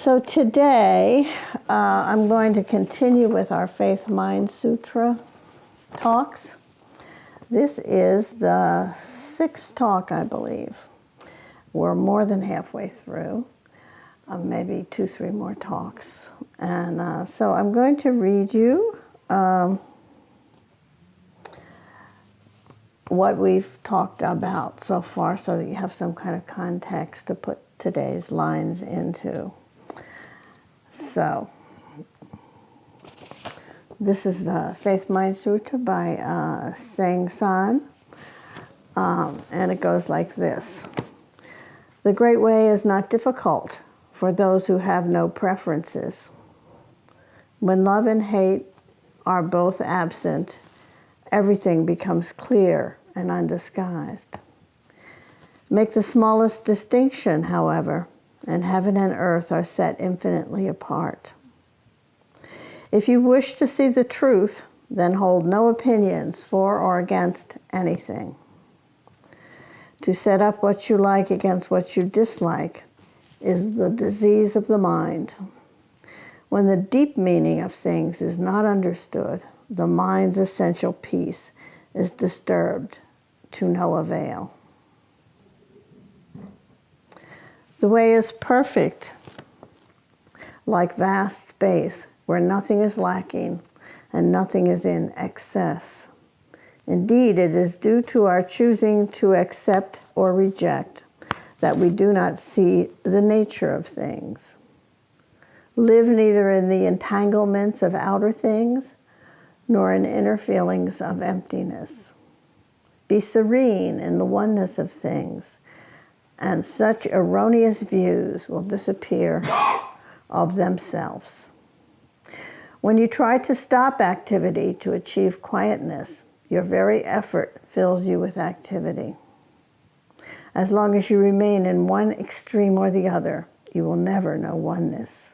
So today, I'm going to continue with our Faith Mind Sutra talks. This is the 6th talk, I believe. We're more than halfway through, maybe 2-3 more talks. And so I'm going to read you what we've talked about so far so that you have some kind of context to put today's lines into. So, this is the Faith Mind Sutra by Sang San, and it goes like this. The Great Way is not difficult for those who have no preferences. When love and hate are both absent, everything becomes clear and undisguised. Make the smallest distinction, however, and heaven and earth are set infinitely apart. If you wish to see the truth, then hold no opinions for or against anything. To set up what you like against what you dislike is the disease of the mind. When the deep meaning of things is not understood, the mind's essential peace is disturbed to no avail. The way is perfect, like vast space where nothing is lacking and nothing is in excess. Indeed, it is due to our choosing to accept or reject that we do not see the nature of things. Live neither in the entanglements of outer things nor in inner feelings of emptiness. Be serene in the oneness of things, and such erroneous views will disappear of themselves. When you try to stop activity to achieve quietness, your very effort fills you with activity. As long as you remain in one extreme or the other, you will never know oneness.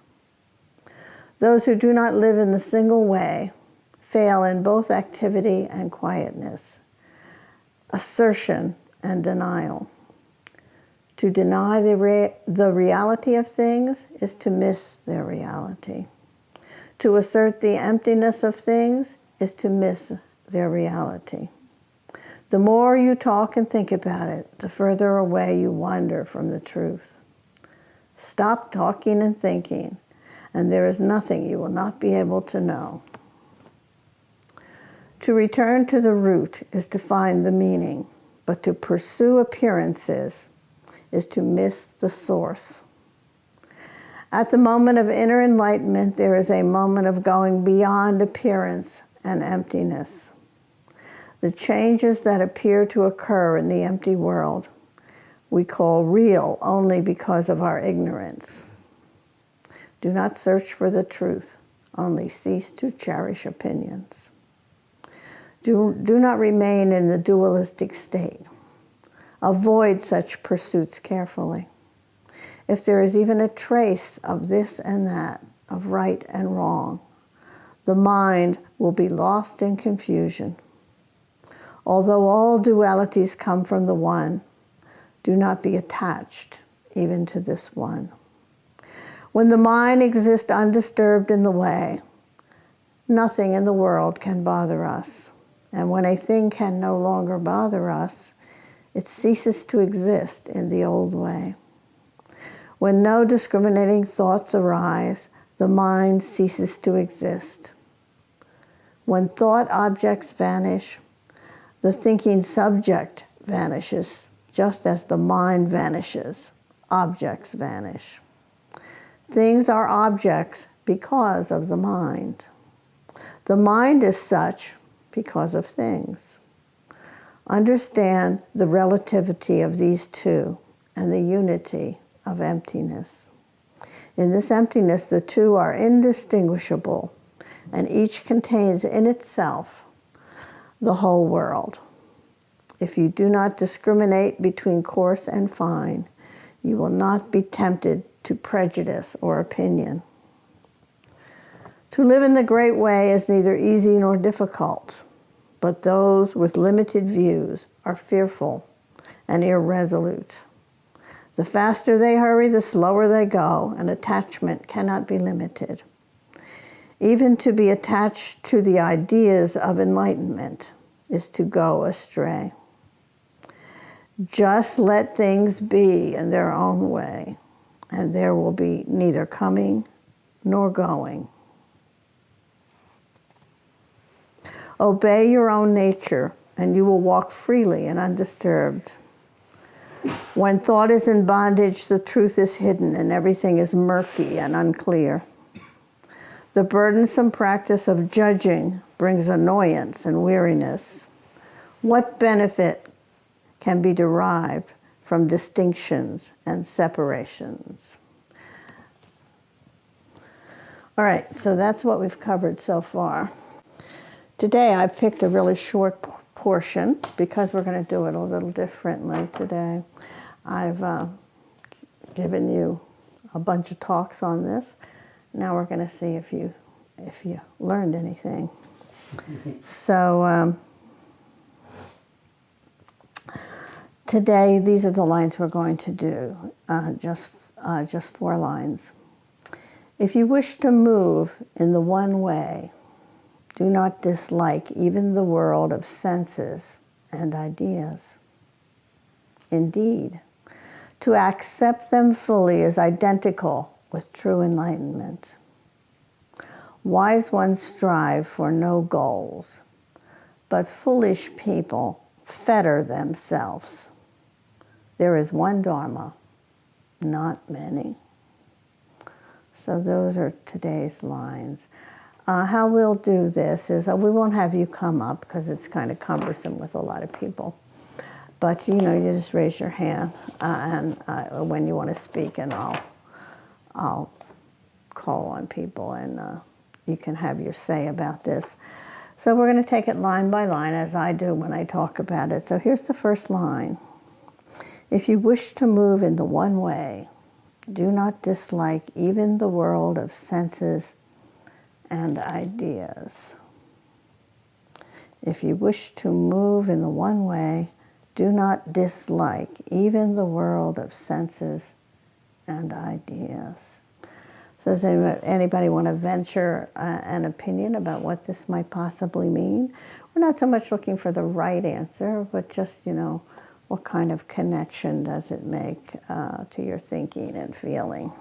Those who do not live in the single way fail in both activity and quietness, assertion and denial. To deny the reality of things is to miss their reality. To assert the emptiness of things is to miss their reality. The more you talk and think about it, the further away you wander from the truth. Stop talking and thinking, and there is nothing you will not be able to know. To return to the root is to find the meaning, but to pursue appearances is to miss the source. At the moment of inner enlightenment, there is a moment of going beyond appearance and emptiness. The changes that appear to occur in the empty world we call real only because of our ignorance. Do not search for the truth, only cease to cherish opinions. Do not remain in the dualistic state. Avoid such pursuits carefully. If there is even a trace of this and that, of right and wrong, the mind will be lost in confusion. Although all dualities come from the one, do not be attached even to this one. When the mind exists undisturbed in the way, nothing in the world can bother us. And when a thing can no longer bother us, it ceases to exist in the old way. When no discriminating thoughts arise, the mind ceases to exist. When thought objects vanish, the thinking subject vanishes, just as the mind vanishes, objects vanish. Things are objects because of the mind. The mind is such because of things. Understand the relativity of these two and the unity of emptiness. In this emptiness, the two are indistinguishable, and each contains in itself the whole world. If you do not discriminate between coarse and fine, you will not be tempted to prejudice or opinion. To live in the Great Way is neither easy nor difficult, but those with limited views are fearful and irresolute. The faster they hurry, the slower they go, and attachment cannot be limited. Even to be attached to the ideas of enlightenment is to go astray. Just let things be in their own way, and there will be neither coming nor going. Obey your own nature, and you will walk freely and undisturbed. When thought is in bondage, the truth is hidden, and everything is murky and unclear. The burdensome practice of judging brings annoyance and weariness. What benefit can be derived from distinctions and separations? All right, so that's what we've covered so far. Today I've picked a really short portion because we're going to do it a little differently today. I've given you a bunch of talks on this. Now we're going to see if you learned anything. So today, these are the lines we're going to do, just 4 lines. If you wish to move in the one way, do not dislike even the world of senses and ideas. Indeed, to accept them fully is identical with true enlightenment. Wise ones strive for no goals, but foolish people fetter themselves. There is one Dharma, not many. So those are today's lines. How we'll do this is we won't have you come up because it's kind of cumbersome with a lot of people. But you just raise your hand and when you want to speak, and I'll call on people, and you can have your say about this. So we're going to take it line by line, as I do when I talk about it. So here's the first line. If you wish to move in the one way, do not dislike even the world of senses and ideas. If you wish to move in the one way, do not dislike even the world of senses and ideas. So does anybody want to venture an opinion about what this might possibly mean? We're not so much looking for the right answer, but just, what kind of connection does it make to your thinking and feeling?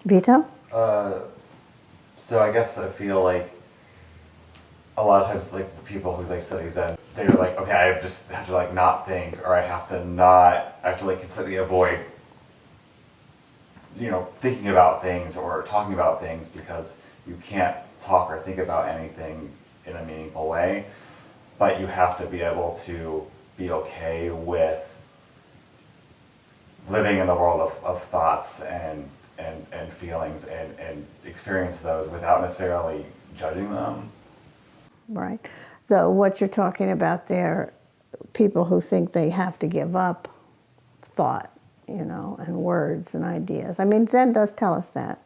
Vito? So I guess I feel like a lot of times, like, the people who study Zen, they're like, okay, I just have to not think, or I have to completely avoid, thinking about things or talking about things, because you can't talk or think about anything in a meaningful way. But you have to be able to be okay with living in the world of thoughts and feelings and experience those without necessarily judging them. Right. What you're talking about there, people who think they have to give up thought, and words and ideas. I mean, Zen does tell us that.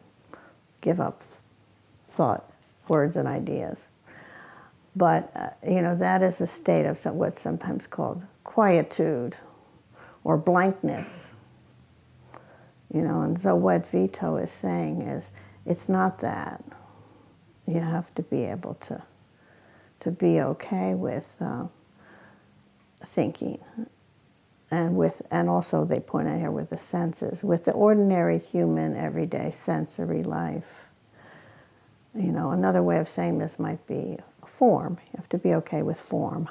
Give up thought, words, and ideas. But, that is a state of what's sometimes called quietude or blankness. And so what Vito is saying is, it's not that. You have to be able to be okay with thinking, and also they point out here with the senses, with the ordinary human everyday sensory life. Another way of saying this might be form. You have to be okay with form.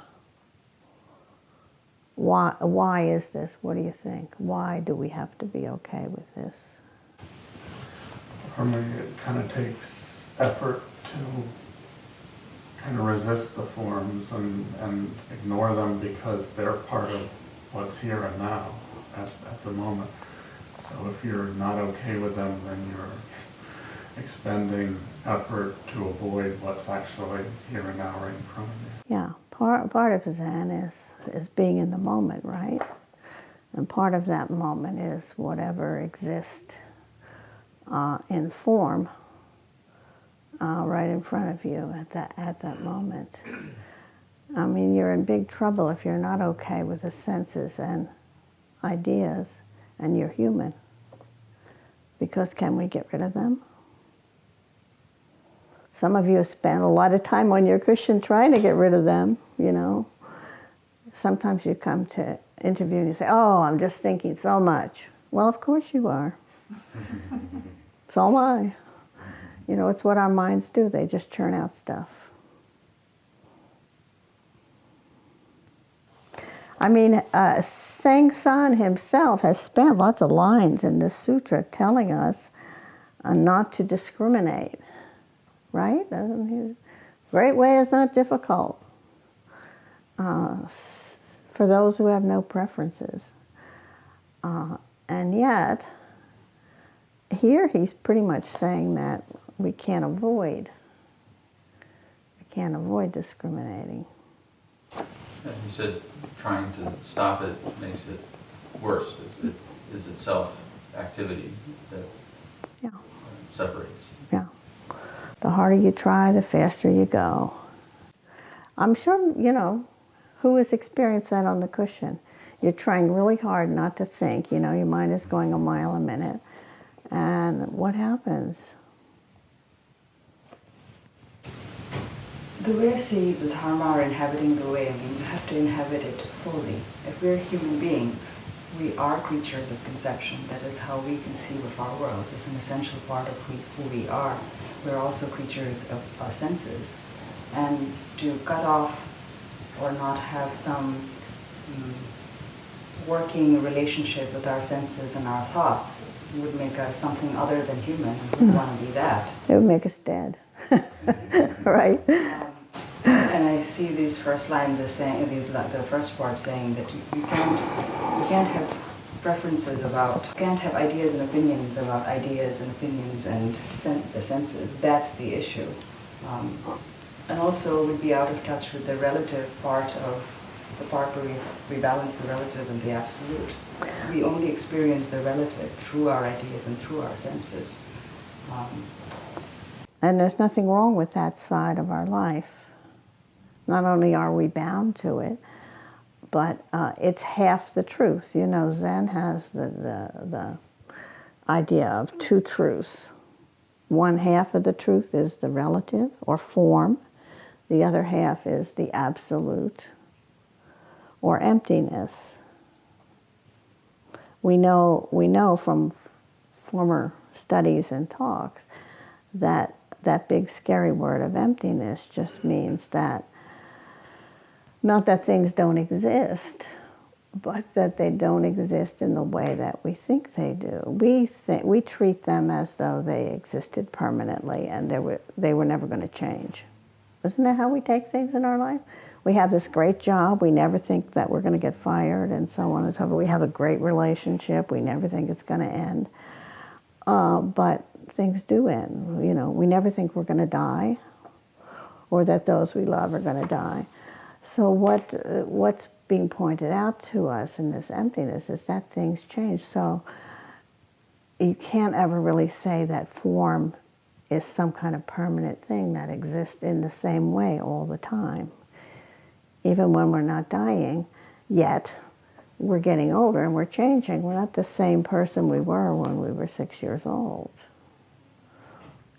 Why is this? What do you think? Why do we have to be okay with this? For me, it kind of takes effort to kind of resist the forms and ignore them, because they're part of what's here and now at the moment. So if you're not okay with them, then you're expending effort to avoid what's actually here and now right in front of you. Yeah, part of Zen is being in the moment, right? And part of that moment is whatever exists in form right in front of you at that moment. I mean, you're in big trouble if you're not okay with the senses and ideas, and you're human. Because can we get rid of them? Some of you have spent a lot of time on your cushion trying to get rid of them, you know. Sometimes you come to interview and you say, oh, I'm just thinking so much. Well, of course you are. So am I. You know, it's what our minds do. They just churn out stuff. I mean, Sang San himself has spent lots of lines in this sutra telling us not to discriminate, right? Great way is not difficult for those who have no preferences. And yet, here he's pretty much saying that we can't avoid discriminating. And you said trying to stop it makes it worse. Is it self-activity that separates? Yeah. The harder you try, the faster you go. I'm sure, you know, who has experienced that on the cushion? You're trying really hard not to think, you know, your mind is going a mile a minute. And what happens? The way I see the Dharma or inhabiting the way, I mean, you have to inhabit it fully. If we're human beings, we are creatures of conception. That is how we conceive of our worlds. It's an essential part of who we are. We're also creatures of our senses. And to cut off or not have some working relationship with our senses and our thoughts would make us something other than human, and we want to be that. It would make us dead. Right? And I see these first lines as saying, the first part saying that you can't have preferences about, you can't have ideas and opinions about ideas and opinions and the senses. That's the issue. And also we'd be out of touch with the relative part of the part where we balance the relative and the absolute. We only experience the relative through our ideas and through our senses. And there's nothing wrong with that side of our life. Not only are we bound to it, but it's half the truth. You know, Zen has the idea of two truths. One half of the truth is the relative or form. The other half is the absolute or emptiness. We know from former studies and talks that that big scary word of emptiness just means that, not that things don't exist, but that they don't exist in the way that we think they do. We treat them as though they existed permanently and they were never going to change. Isn't that how we take things in our life? We have this great job, we never think that we're going to get fired, and so on and so forth. We have a great relationship, we never think it's going to end. But things do end. You know, we never think we're going to die, or that those we love are going to die. So what's being pointed out to us in this emptiness is that things change. So you can't ever really say that form is some kind of permanent thing that exists in the same way all the time. Even when we're not dying, yet we're getting older and we're changing. We're not the same person we were when we were 6 years old.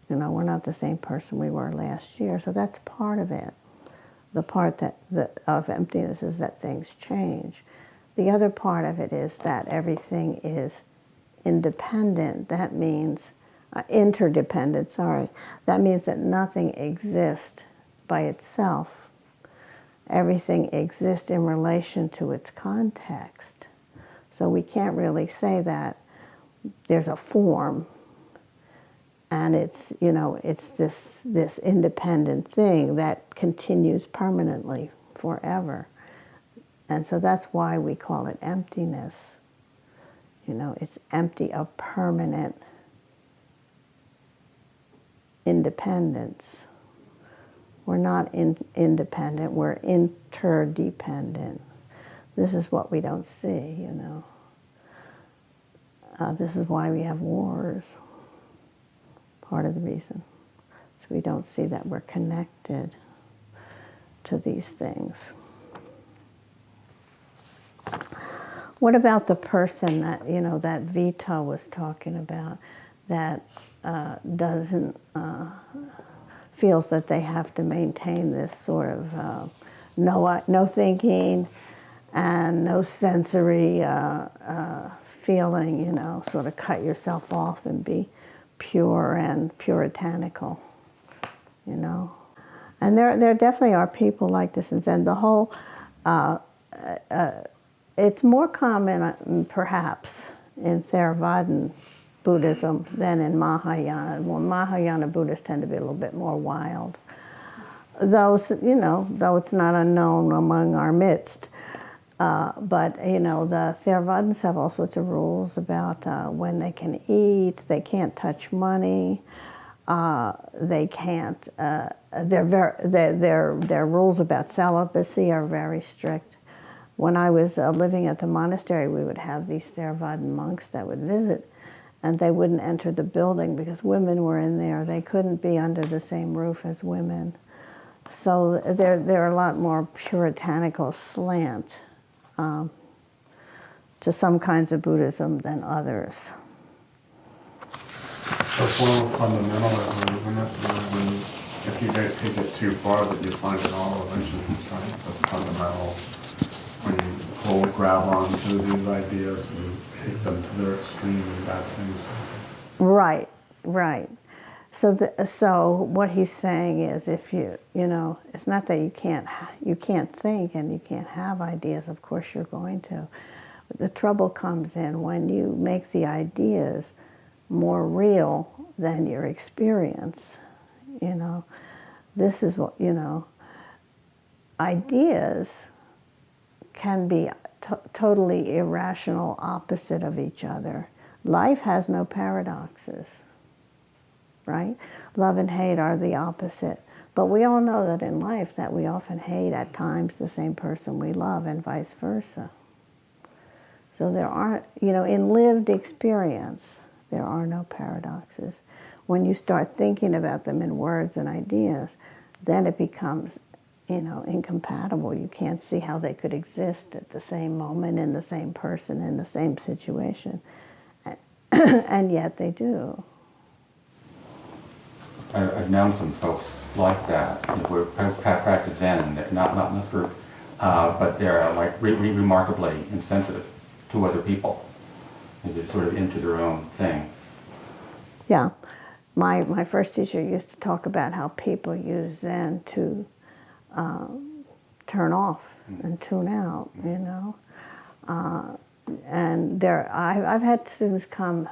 You know, we're not the same person we were last year. So that's part of it. The part of emptiness is that things change. The other part of it is that everything is independent. That means interdependent, sorry. That means that nothing exists by itself. Everything exists in relation to its context. So we can't really say that there's a form and it's, you know, it's this independent thing that continues permanently forever. And so that's why we call it emptiness. You know, it's empty of permanent independence. We're not independent, we're interdependent. This is what we don't see, you know. This is why we have wars. Part of the reason. So we don't see that we're connected to these things. What about the person that, that Vito was talking about, that doesn't, feels that they have to maintain this sort of no thinking and no sensory feeling, sort of cut yourself off and be pure and puritanical, And there definitely are people like this in Zen. The whole, it's more common perhaps in Theravadan Buddhism than in Mahayana. Well, Mahayana Buddhists tend to be a little bit more wild. Though it's not unknown among our midst. But, the Theravadins have all sorts of rules about when they can eat, they can't touch money, they can't, their rules about celibacy are very strict. When I was living at the monastery, we would have these Theravadan monks that would visit, and they wouldn't enter the building because women were in there. They couldn't be under the same roof as women. So they're a lot more puritanical slant to some kinds of Buddhism than others. So form of fundamentalism, isn't it? When, if you take it too far, that you find in all religions, right? The fundamental, when you grab onto these ideas and take them to their extreme and bad things. Right. So what he's saying is, if it's not that you can't think and you can't have ideas. Of course you're going to. The trouble comes in when you make the ideas more real than your experience. This is what, ideas can be totally irrational, opposite of each other. Life has no paradoxes, right? Love and hate are the opposite. But we all know that in life that we often hate at times the same person we love and vice versa. So there aren't, in lived experience, there are no paradoxes. When you start thinking about them in words and ideas, then it becomes, incompatible. You can't see how they could exist at the same moment, in the same person, in the same situation. And yet they do. I've known some folks like that, who practice Zen, and they're not in this group, but they're like remarkably insensitive to other people. They're sort of into their own thing. Yeah. My first teacher used to talk about how people use Zen to turn off and tune out, and I've had students come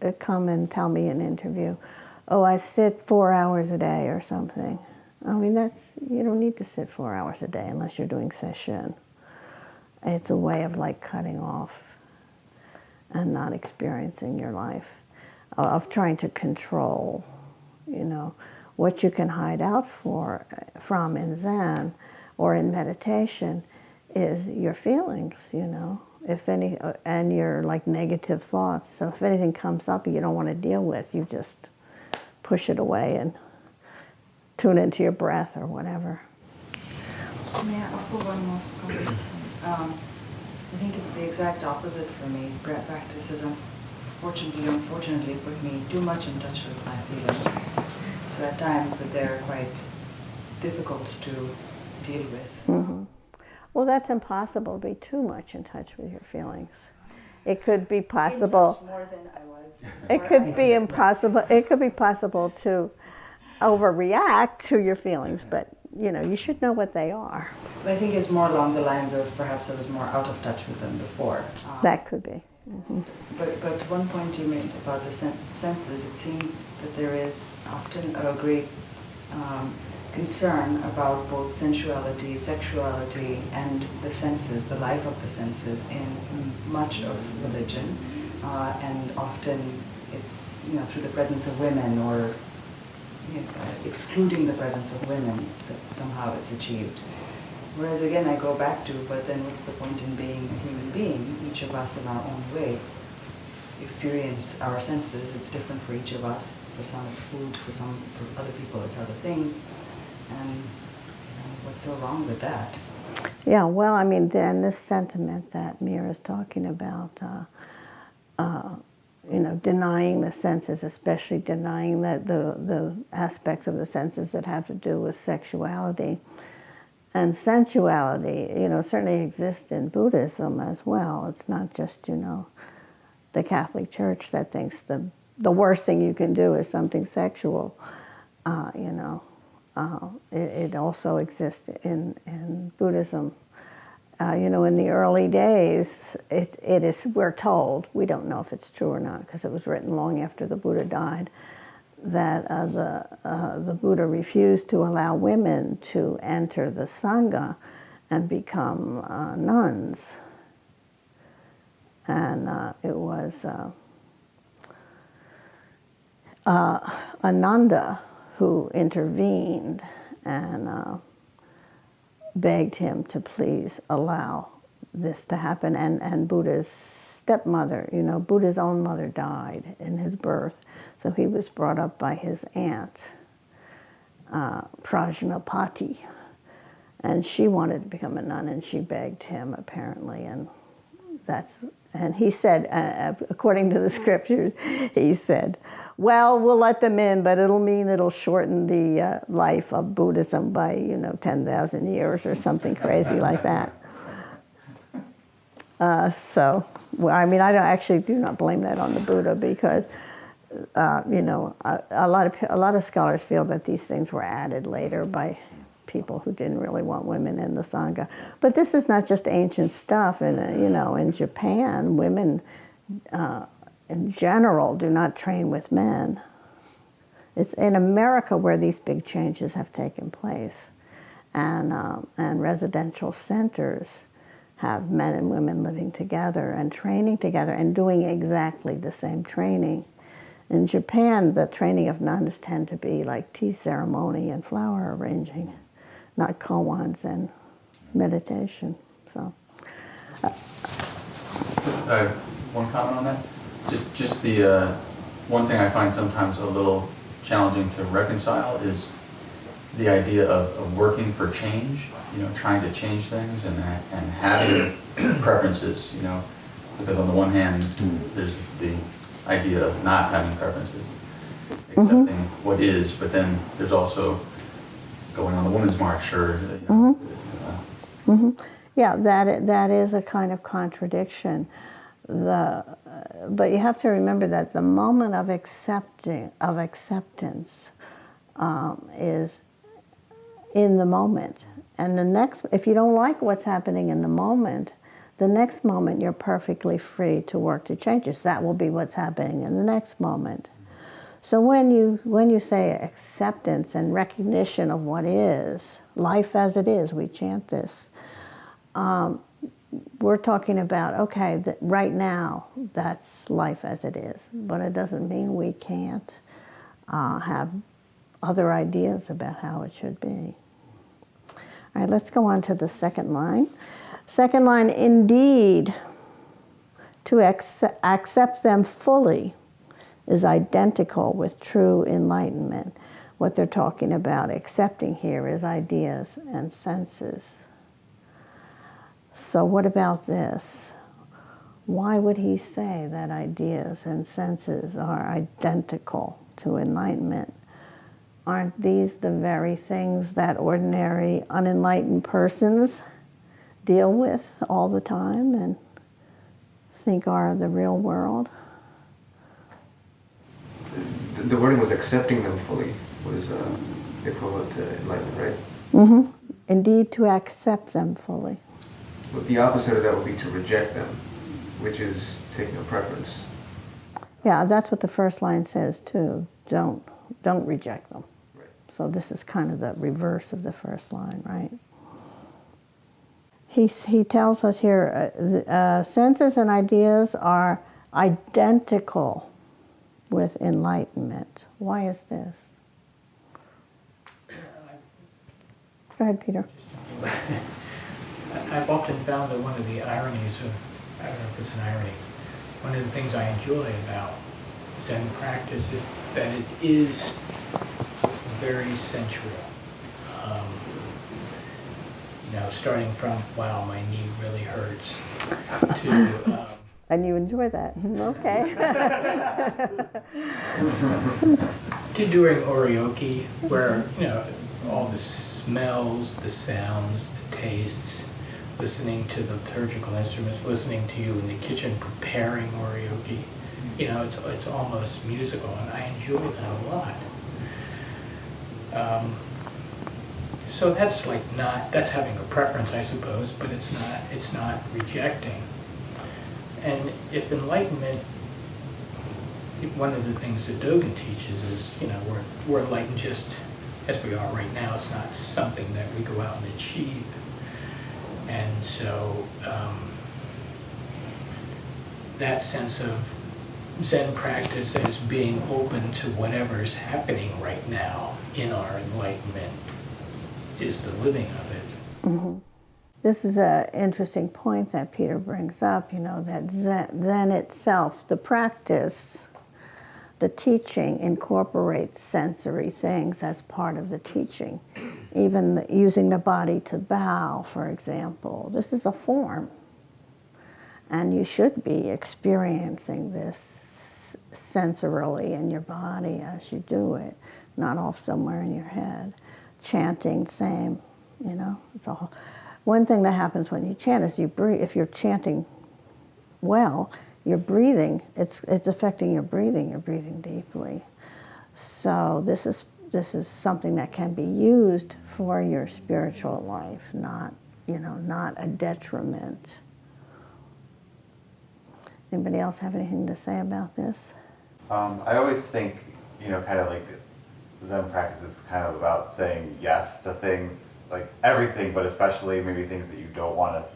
and tell me in an interview, oh, I sit 4 hours a day or something. I mean, you don't need to sit 4 hours a day unless you're doing session. It's a way of cutting off and not experiencing your life, of trying to control, what you can hide out from in Zen or in meditation is your feelings, if any, and your negative thoughts. So if anything comes up you don't want to deal with, you just push it away and tune into your breath or whatever. May I offer one more comment? I think it's the exact opposite for me. Practices unfortunately put me too much in touch with my feelings. So at times that they're quite difficult to deal with. Mm-hmm. Well, that's impossible to be too much in touch with your feelings. It could be possible. More than I was. It could be impossible. It could be possible to overreact to your feelings, but you should know what they are. But I think it's more along the lines of perhaps I was more out of touch with them before. That could be. Mm-hmm. But one point you made about the senses, it seems that there is often a great concern about both sensuality, sexuality, and the senses, the life of the senses in much of religion, and often it's through the presence of women or excluding the presence of women that somehow it's achieved. Whereas again, I go back to, but then what's the point in being a human being? Each of us in our own way experience our senses. It's different for each of us. For some it's food, for other people it's other things. And what's so wrong with that? Yeah, well, I mean, then this sentiment that Mira is talking about, denying the senses, especially denying the aspects of the senses that have to do with sexuality and sensuality, certainly exists in Buddhism as well. It's not just, the Catholic Church that thinks the worst thing you can do is something sexual. It also exists in Buddhism. In the early days, it is, we're told, we don't know if it's true or not because it was written long after the Buddha died, that the Buddha refused to allow women to enter the Sangha and become nuns. And it was Ananda who intervened and begged him to please allow this to happen. And Buddha's stepmother, Buddha's own mother died in his birth. So he was brought up by his aunt, Prajnapati. And she wanted to become a nun, and she begged him, apparently. And he said, according to the scriptures, he said, well, we'll let them in, but it'll shorten the life of Buddhism by, 10,000 years or something crazy like that. I do not blame that on the Buddha because, a lot of scholars feel that these things were added later by people who didn't really want women in the Sangha. But this is not just ancient stuff. In Japan, women in general do not train with men. It's in America where these big changes have taken place. And residential centers have men and women living together and training together and doing exactly the same training. In Japan, the training of nuns tend to be like tea ceremony and flower arranging, not koans and meditation. So, one comment on that. Just the one thing I find sometimes a little challenging to reconcile is the idea of working for change. Trying to change things and having preferences. Because on the one hand, there's the idea of not having preferences, accepting what is, but then there's also going on the Women's March or yeah, that is a kind of contradiction. But you have to remember that the moment of acceptance is in the moment, and if you don't like what's happening in the moment, the next moment you're perfectly free to work to change it. That will be what's happening in the next moment. So when you say acceptance and recognition of what is, life as it is, we chant this, we're talking about, okay, right now, that's life as it is. But it doesn't mean we can't have other ideas about how it should be. All right, let's go on to the second line. Second line, indeed, to accept them fully is identical with true enlightenment. What they're talking about accepting here is ideas and senses. So what about this? Why would he say that ideas and senses are identical to enlightenment? Aren't these the very things that ordinary unenlightened persons deal with all the time and think are the real world? The wording was accepting them fully was equivalent to enlightenment, right? Mm-hmm. Indeed, to accept them fully. But the opposite of that would be to reject them, which is taking a preference. Yeah, that's what the first line says too. Don't reject them. Right. So this is kind of the reverse of the first line, right? He tells us here, senses and ideas are identical with enlightenment. Why is this? Go ahead, Peter. I've often found that one of the ironies of, I don't know if it's an irony, one of the things I enjoy about Zen practice is that it is very sensual. starting from, wow, my knee really hurts, to, And you enjoy that. Okay. to doing orioki, where, all the smells, the sounds, the tastes, listening to the liturgical instruments, listening to you in the kitchen preparing orioki. It's almost musical, and I enjoy that a lot. So that's that's having a preference, I suppose, but it's not rejecting. And if enlightenment, one of the things that Dogen teaches is, we're enlightened just as we are right now. It's not something that we go out and achieve. And so that sense of Zen practice as being open to whatever's happening right now in our enlightenment is the living of it. Mm-hmm. This is an interesting point that Peter brings up, that Zen itself, the practice, the teaching incorporates sensory things as part of the teaching. Even using the body to bow, for example. This is a form. And you should be experiencing this sensorily in your body as you do it, not off somewhere in your head. Chanting, same, it's a whole. One thing that happens when you chant is you breathe. If you're chanting well, you're breathing. It's affecting your breathing. You're breathing deeply. So this is something that can be used for your spiritual life, not a detriment. Anybody else have anything to say about this? I always think, kind of like Zen practice is kind of about saying yes to things, like everything, but especially maybe things that you don't want to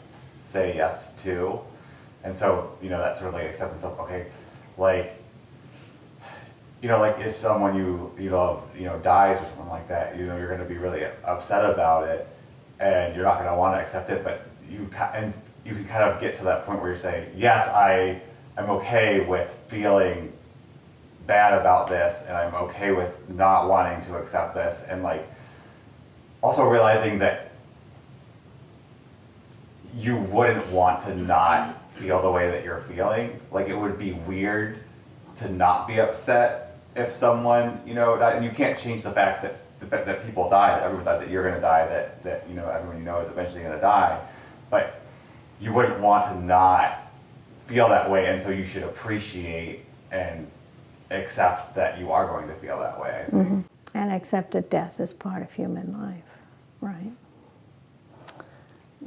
say yes to. And so, that sort of like acceptance of, okay, like, like if someone you love, dies or something like that, you're going to be really upset about it, and you're not going to want to accept it, but you can kind of get to that point where you're saying, yes, I'm okay with feeling bad about this, and I'm okay with not wanting to accept this, and like also realizing that you wouldn't want to not feel the way that you're feeling. Like it would be weird to not be upset if someone, died, and you can't change the fact that people die, that everyone's died, that you're going to die, that everyone is eventually going to die, but you wouldn't want to not feel that way, and so you should appreciate and accept that you are going to feel that way. Mm-hmm. And accept that death is part of human life, right?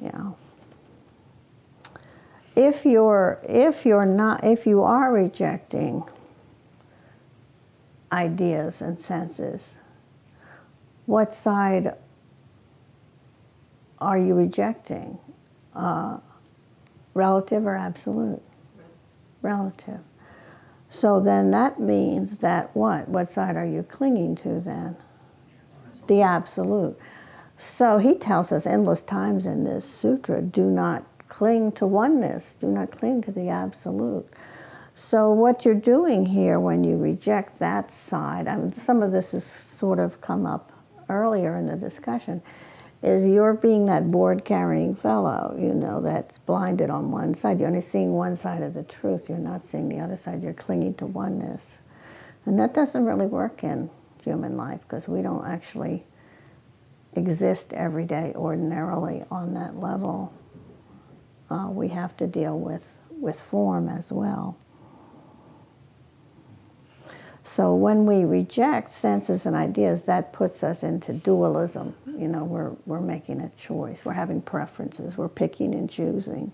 Yeah. If you are rejecting ideas and senses, what side are you rejecting? Relative or absolute? Relative. So then that means that what? What side are you clinging to then? The absolute. So he tells us endless times in this sutra, do not cling to oneness, do not cling to the absolute. So what you're doing here when you reject that side, some of this has sort of come up earlier in the discussion, is you're being that board-carrying fellow, that's blinded on one side. You're only seeing one side of the truth. You're not seeing the other side. You're clinging to oneness. And that doesn't really work in human life because we don't actually exist every day ordinarily on that level. We have to deal with form as well. So when we reject senses and ideas, that puts us into dualism. We're making a choice. We're having preferences. We're picking and choosing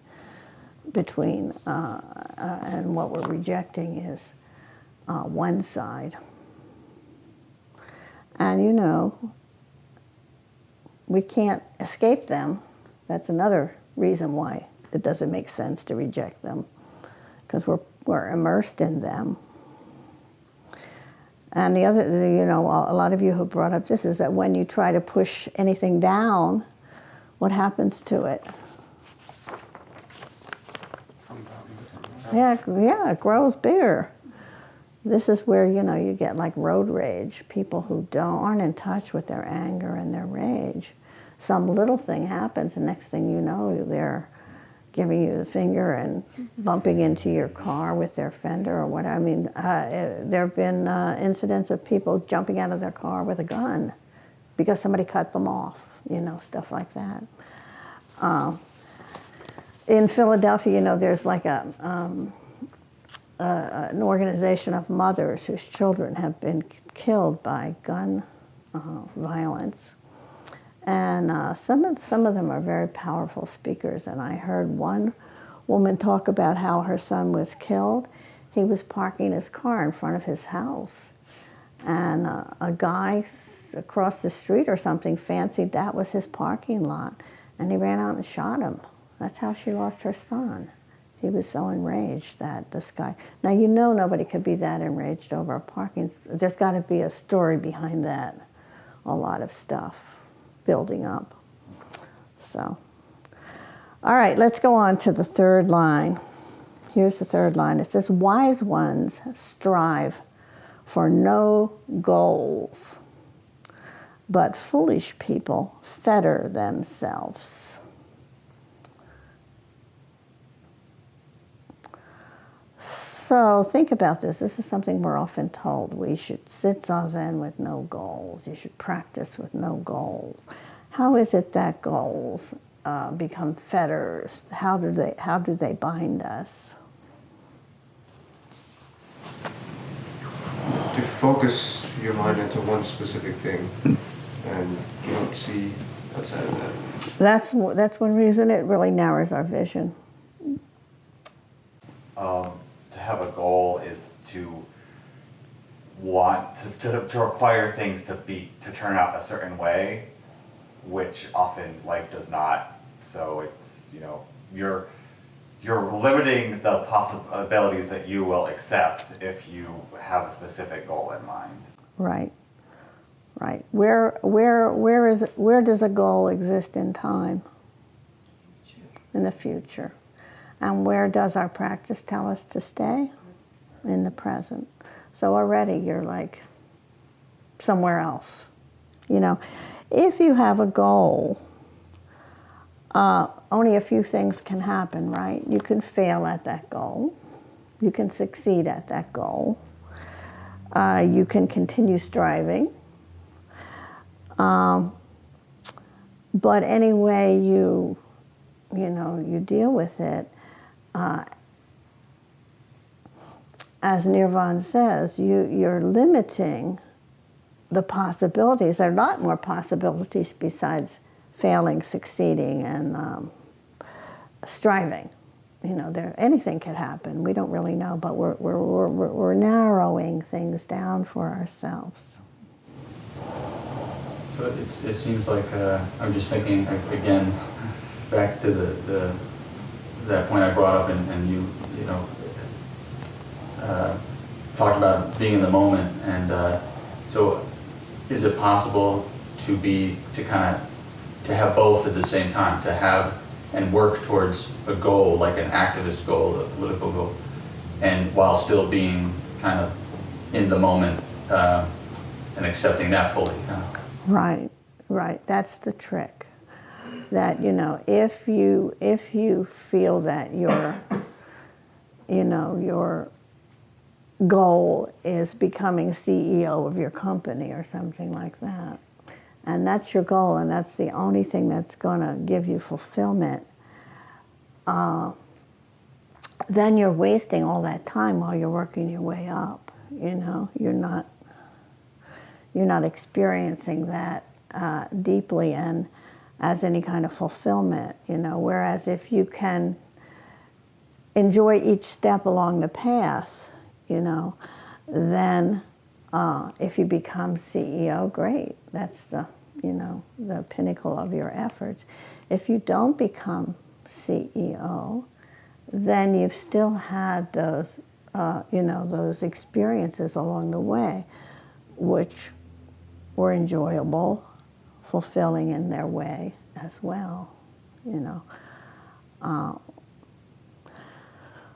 between, and what we're rejecting is one side. And we can't escape them. That's another reason why it doesn't make sense to reject them, because we're immersed in them. And the other, a lot of you who brought up this is that when you try to push anything down, what happens to it? Yeah, it grows bigger. This is where, you get like road rage, people who aren't in touch with their anger and their rage. some little thing happens, and next thing you know, they're giving you the finger and bumping into your car with their fender or what. I mean, there have been incidents of people jumping out of their car with a gun because somebody cut them off, stuff like that. In Philadelphia, there's like an organization of mothers whose children have been killed by gun violence. And some of them are very powerful speakers. And I heard one woman talk about how her son was killed. He was parking his car in front of his house. And a guy across the street or something fancied that was his parking lot. And he ran out and shot him. That's how she lost her son. He was so enraged that this guy... Now, nobody could be that enraged over a parking... There's got to be a story behind that. A lot of stuff building up. So, all right, let's go on to the third line. Here's the third line. It says, wise ones strive for no goals, but foolish people fetter themselves. So think about this. This is something we're often told. We should sit zazen with no goals. You should practice with no goals. How is it that goals become fetters? How do they bind us? To focus your mind into one specific thing, and you don't see outside of that. That's one reason it really narrows our vision. To have a goal is to want to require things to turn out a certain way, which often life does not. So it's, you're limiting the possibilities that you will accept if you have a specific goal in mind. Right. Where does a goal exist in time? In the future. And where does our practice tell us to stay? In the present. So already you're like somewhere else. If you have a goal, only a few things can happen, right? You can fail at that goal. You can succeed at that goal. You can continue striving. But any way you deal with it, as Nirvan says, you're limiting the possibilities. There are a lot more possibilities besides failing, succeeding, and striving. Anything could happen. We don't really know, but we're narrowing things down for ourselves. So it seems like I'm just thinking again back to that point I brought up, and you talked about being in the moment, and so is it possible to have both at the same time, to have and work towards a goal, like an activist goal, a political goal, and while still being kind of in the moment and accepting that fully? Right. That's the trick. That if you feel that your goal is becoming CEO of your company or something like that, and that's your goal, and that's the only thing that's going to give you fulfillment, then you're wasting all that time while you're working your way up. You're not experiencing that deeply and as any kind of fulfillment. Whereas if you can enjoy each step along the path, then if you become CEO, great. That's the pinnacle of your efforts. If you don't become CEO, then you've still had those, those experiences along the way, which were enjoyable, fulfilling in their way as well,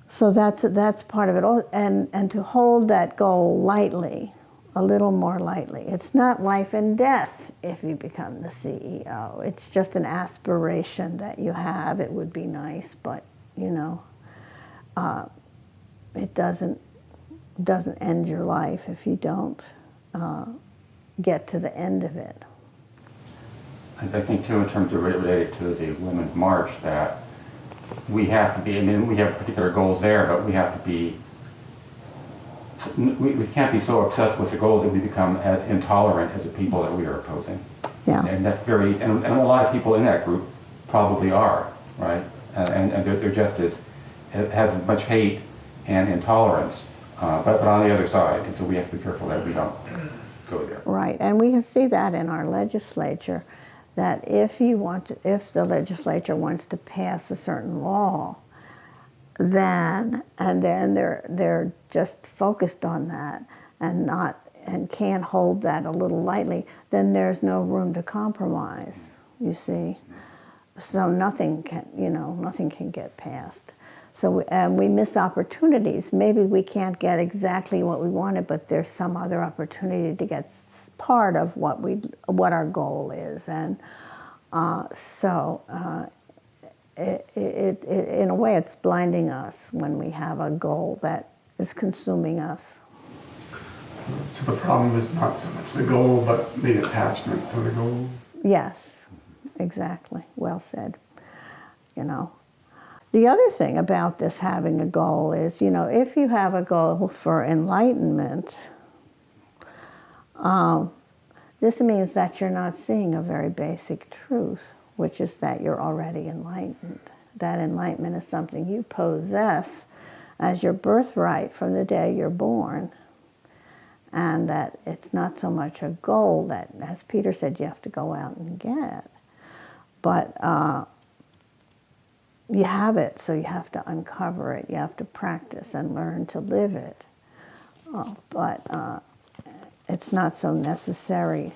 So that's part of it. And to hold that goal lightly, a little more lightly. It's not life and death if you become the CEO. It's just an aspiration that you have. It would be nice, but you know, it doesn't end your life if you don't get to the end of it. I think too, in terms of related to the Women's March, that we have to be, I mean, we have particular goals there, but we have to be, we can't be so obsessed with the goals that we become as intolerant as the people that we are opposing. Yeah. And that's very, and a lot of people in that group probably are, right? And they're just as, it has as much hate and intolerance, but on the other side. And so we have to be careful that we don't go there. Right, and we can see that in our legislature, that if the legislature wants to pass a certain law, then they're just focused on that and can't hold that a little lightly, then there's no room to compromise, you see. So nothing can get passed. So we miss opportunities. Maybe we can't get exactly what we wanted, but there's some other opportunity to get part of what our goal is, and in a way, it's blinding us when we have a goal that is consuming us. So the problem is not so much the goal, but the attachment to the goal. Yes, exactly. Well said. You know. The other thing about this having a goal is, you know, if you have a goal for enlightenment, this means that you're not seeing a very basic truth, which is that you're already enlightened. That enlightenment is something you possess as your birthright from the day you're born. And that it's not so much a goal that, as Peter said, you have to go out and get. But you have it, so you have to uncover it. You have to practice and learn to live it. But it's not so necessary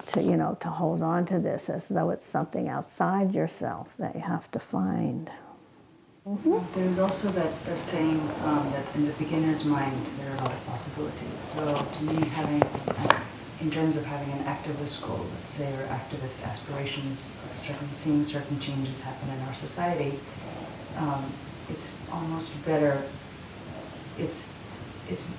to hold on to this as though it's something outside yourself that you have to find. Mm-hmm. There's also that saying that in the beginner's mind there are a lot of possibilities. So to me, in terms of having an activist goal, let's say, or activist aspirations, or seeing certain changes happen in our society, it's almost better. It's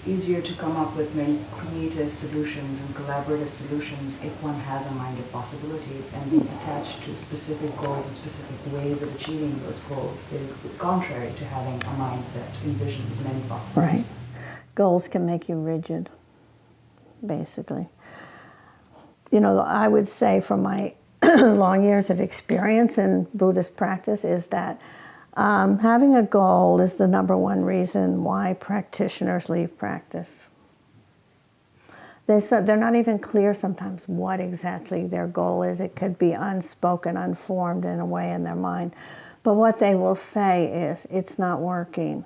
easier to come up with many creative solutions and collaborative solutions if one has a mind of possibilities, and being attached to specific goals and specific ways of achieving those goals is contrary to having a mind that envisions many possibilities. Right. Goals can make you rigid, basically. You know, I would say from my long years of experience in Buddhist practice is that having a goal is the number one reason why practitioners leave practice. They're not even clear sometimes what exactly their goal is. It could be unspoken, unformed in a way in their mind. But what they will say is, it's not working.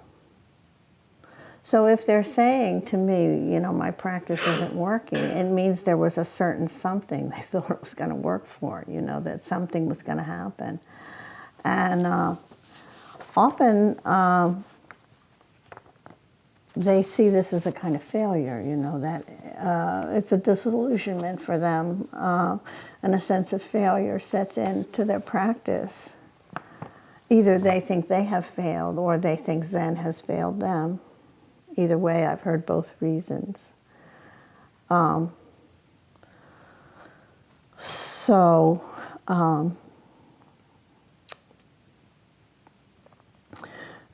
So if they're saying to me, you know, my practice isn't working, it means there was a certain something they thought it was going to work for, you know, that something was going to happen. And often they see this as a kind of failure, you know, that it's a disillusionment for them, and a sense of failure sets into their practice. Either they think they have failed or they think Zen has failed them. Either way, I've heard both reasons.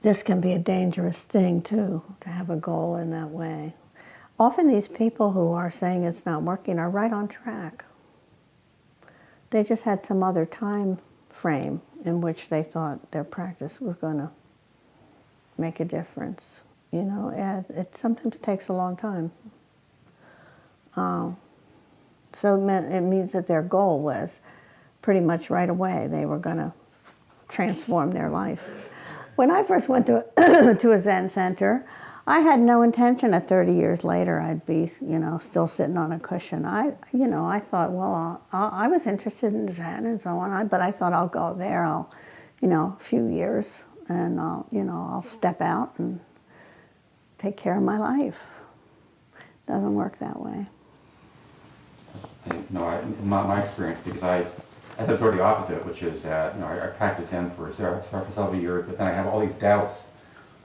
This can be a dangerous thing, too, to have a goal in that way. Often these people who are saying it's not working are right on track. They just had some other time frame in which they thought their practice was going to make a difference. You know, it sometimes takes a long time. So it means that their goal was pretty much right away. They were going to transform their life. When I first went to a Zen center, I had no intention that 30 years later I'd be, you know, still sitting on a cushion. I thought, well, I was interested in Zen and so on, but I thought I'll go there, a few years, and I'll step out and take care of my life. Doesn't work that way. In my experience, because I said sort of the opposite, which is that I practice Zen for several years, but then I have all these doubts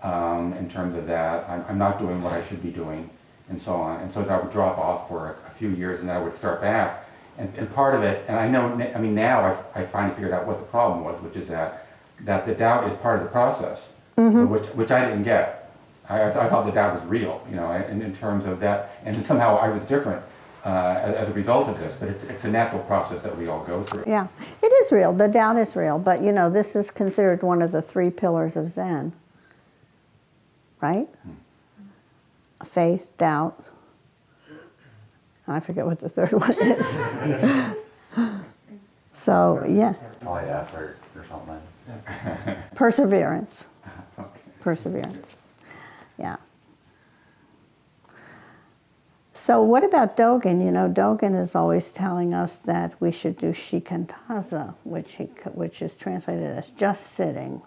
in terms of that I'm not doing what I should be doing, and so on. And so that would drop off for a few years, and then I would start back. And part of it, and now I finally figured out what the problem was, which is that the doubt is part of the process, which I didn't get. I thought the doubt was real, in terms of that, and somehow I was different as a result of this, but it's a natural process that we all go through. Yeah, it is real. The doubt is real, but this is considered one of the 3 pillars of Zen, right? Faith, doubt. I forget what the third one is. So, yeah. Probably effort or something. Perseverance. Okay. Perseverance. Yeah. So what about Dogen? Dogen is always telling us that we should do shikantaza, which is translated as just sitting.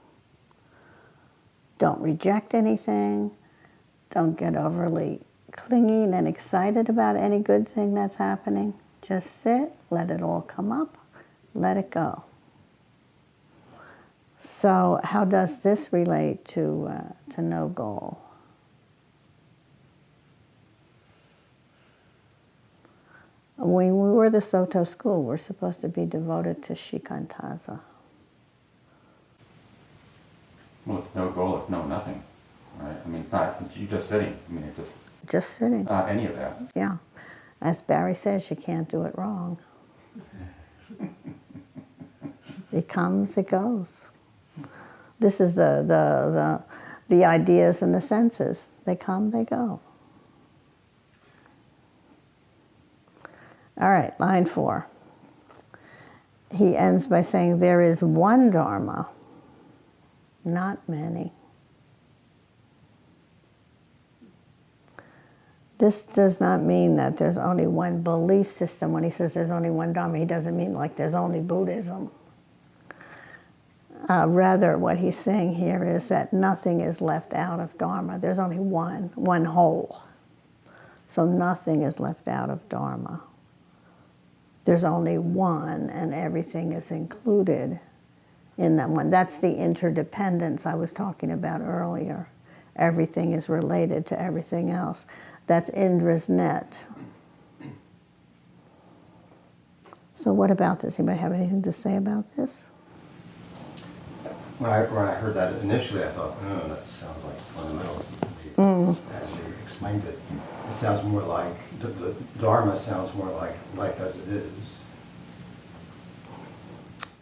Don't reject anything. Don't get overly clinging and excited about any good thing that's happening. Just sit, let it all come up, let it go. So how does this relate to no goal? When we were the Soto school, we're supposed to be devoted to shikantaza. Well, it's no goal, it's no nothing, right? It's you just sitting. It's Just sitting. not any of that. Yeah. As Barry says, you can't do it wrong. It comes, it goes. This is the ideas and the senses. They come, they go. All right, line 4. He ends by saying, there is one Dharma, not many. This does not mean that there's only one belief system. When he says there's only one Dharma, he doesn't mean like there's only Buddhism. Rather, what he's saying here is that nothing is left out of Dharma. There's only one whole. So nothing is left out of Dharma. There's only one, and everything is included in that one. That's the interdependence I was talking about earlier. Everything is related to everything else. That's Indra's net. So what about this? Anybody have anything to say about this? When I heard that initially, I thought, oh, that sounds like fundamentalism. As you explained it, it sounds more like, the Dharma sounds more like life as it is.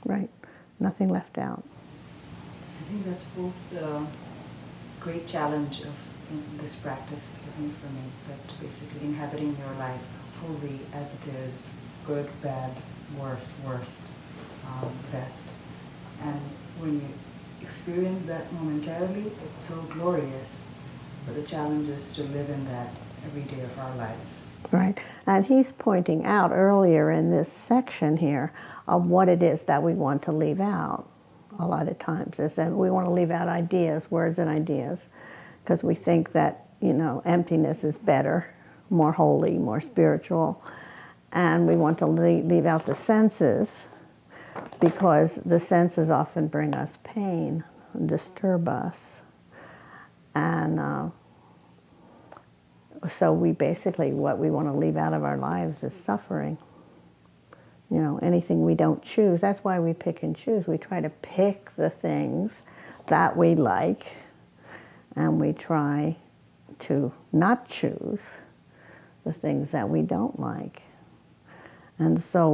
Right. Nothing left out. I think that's both the great challenge of this practice, even for me, that basically inhabiting your life fully as it is, good, bad, worst, best. And when you experience that momentarily, it's so glorious. But the challenge is to live in that every day of our lives. Right. And he's pointing out earlier in this section here of what it is that we want to leave out a lot of times. Is that we want to leave out ideas, words and ideas, because we think that, emptiness is better, more holy, more spiritual. And we want to leave out the senses, because the senses often bring us pain, disturb us. And so we basically, what we want to leave out of our lives is suffering. Anything we don't choose. That's why we pick and choose. We try to pick the things that we like, and we try to not choose the things that we don't like. And so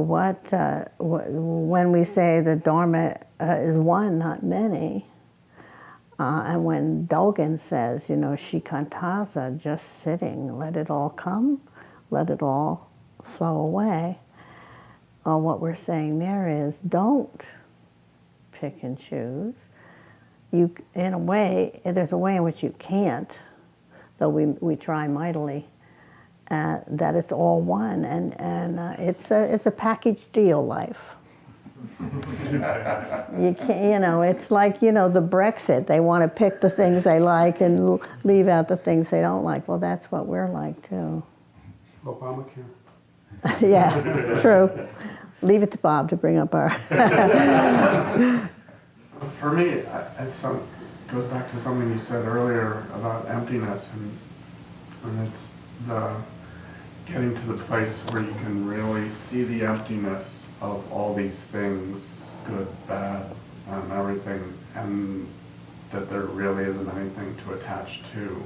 when we say the Dharma is one, not many, and when Dogen says, shikantaza, just sitting, let it all come, let it all flow away, what we're saying there is don't pick and choose. In a way, there's a way in which you can't, though we try mightily, that it's all one, and it's a package deal life. You can't, it's like, the Brexit. They want to pick the things they like and leave out the things they don't like. Well, that's what we're like too. Obamacare. Yeah, true. Leave it to Bob to bring up our. For me, goes back to something you said earlier about emptiness, and it's the getting to the place where you can really see the emptiness of all these things, good, bad, and everything, and that there really isn't anything to attach to.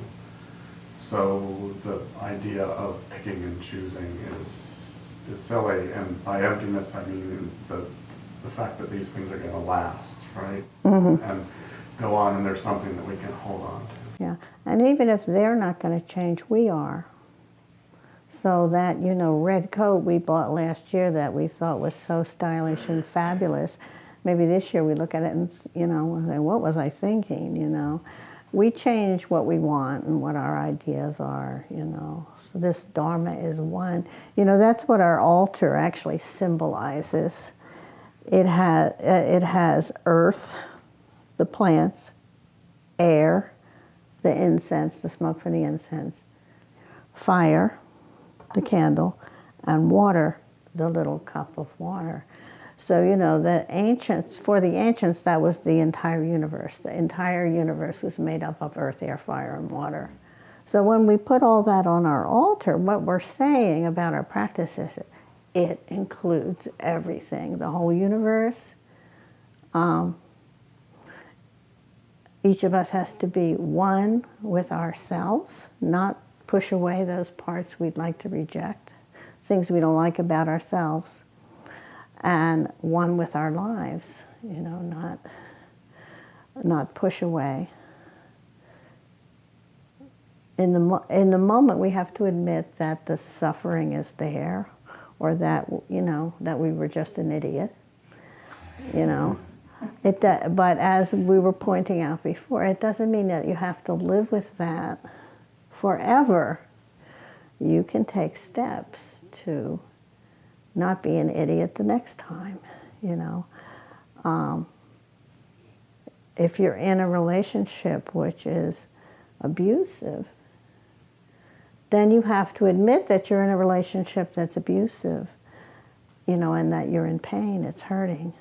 So the idea of picking and choosing is silly, and by emptiness I mean the fact that these things are going to last, right? And go on, and there's something that we can hold on to. Yeah, and even if they're not going to change, we are. So that, red coat we bought last year that we thought was so stylish and fabulous, maybe this year we look at it and, say, what was I thinking, We change what we want and what our ideas are, So this Dharma is one. That's what our altar actually symbolizes. It has earth, the plants, air, the incense, the smoke from the incense, fire, the candle, and water, the little cup of water. So, for the ancients, that was the entire universe. The entire universe was made up of earth, air, fire, and water. So when we put all that on our altar, what we're saying about our practice is it includes everything, the whole universe. Each of us has to be one with ourselves, not push away those parts we'd like to reject, things we don't like about ourselves, and one with our lives, not push away. In the moment, we have to admit that the suffering is there, or that that we were just an idiot, But as we were pointing out before, it doesn't mean that you have to live with that forever. You can take steps to not be an idiot the next time, If you're in a relationship which is abusive, then you have to admit that you're in a relationship that's abusive, and that you're in pain, it's hurting.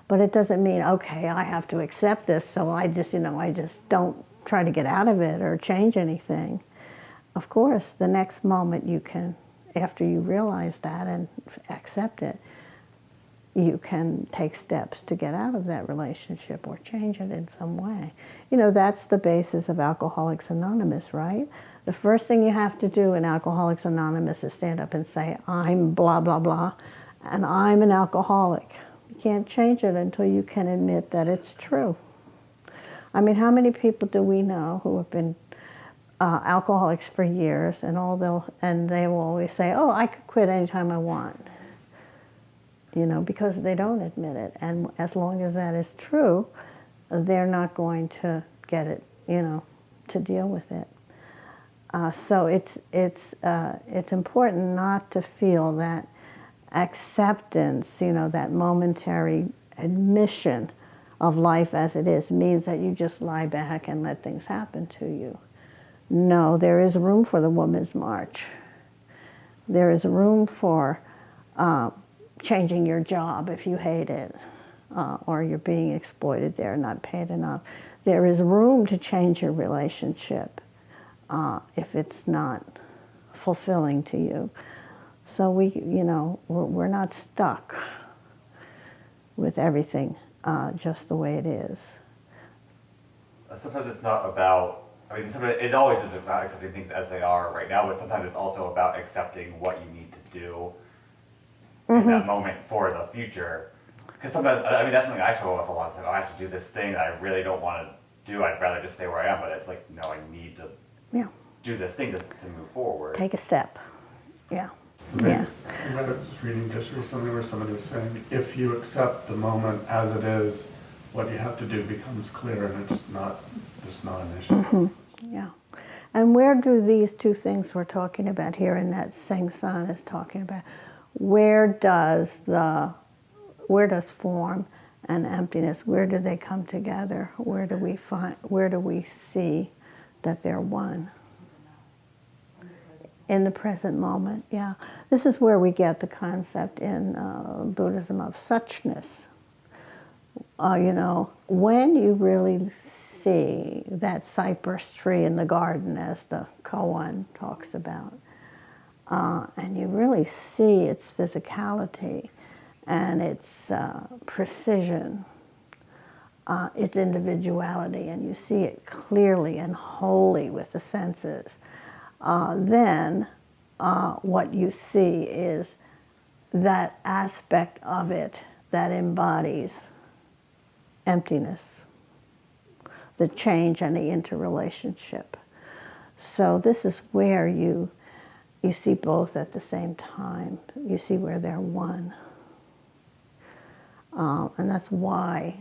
But it doesn't mean, okay, I have to accept this, so I just don't try to get out of it or change anything. Of course, the next moment you can, after you realize that and accept it, you can take steps to get out of that relationship or change it in some way. That's the basis of Alcoholics Anonymous, right? The first thing you have to do in Alcoholics Anonymous is stand up and say, I'm blah, blah, blah, and I'm an alcoholic. You can't change it until you can admit that it's true. I mean, how many people do we know who have been alcoholics for years, and they will always say, "Oh, I could quit anytime I want," because they don't admit it. And as long as that is true, they're not going to get it, to deal with it. So it's important not to feel that acceptance, that momentary admission of life as it is means that you just lie back and let things happen to you. No, there is room for the Women's March. There is room for changing your job if you hate it, or you're being exploited there, not paid enough. There is room to change your relationship if it's not fulfilling to you. So we're not stuck with everything just the way it is. Sometimes it's not about, sometimes it always is about accepting things as they are right now, but sometimes it's also about accepting what you need to do in that moment for the future. Because sometimes, that's something I struggle with a lot. It's like, I have to do this thing that I really don't want to do. I'd rather just stay where I am, but it's like, no, I need to do this thing to move forward. Take a step. Yeah. Yeah. I was reading just recently where somebody was saying, if you accept the moment as it is, what you have to do becomes clear, and it's not an issue. Mm-hmm. Yeah. And where do these two things we're talking about here and that Seng San is talking about, where does form and emptiness, where do they come together? Where do we see that they're one? In the present moment, yeah. This is where we get the concept in Buddhism of suchness. You know, when you really see that cypress tree in the garden, as the koan talks about, and you really see its physicality and its precision, its individuality, and you see it clearly and wholly with the senses, then what you see is that aspect of it that embodies emptiness, the change and the interrelationship. So this is where you see both at the same time. You see where they're one. And that's why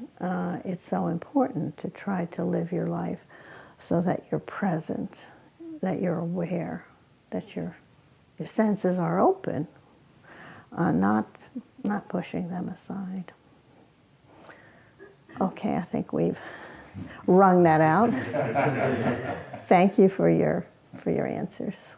it's so important to try to live your life so that you're present, that you're aware, that your senses are open, not pushing them aside. Okay, I think we've wrung that out. Thank you for your answers.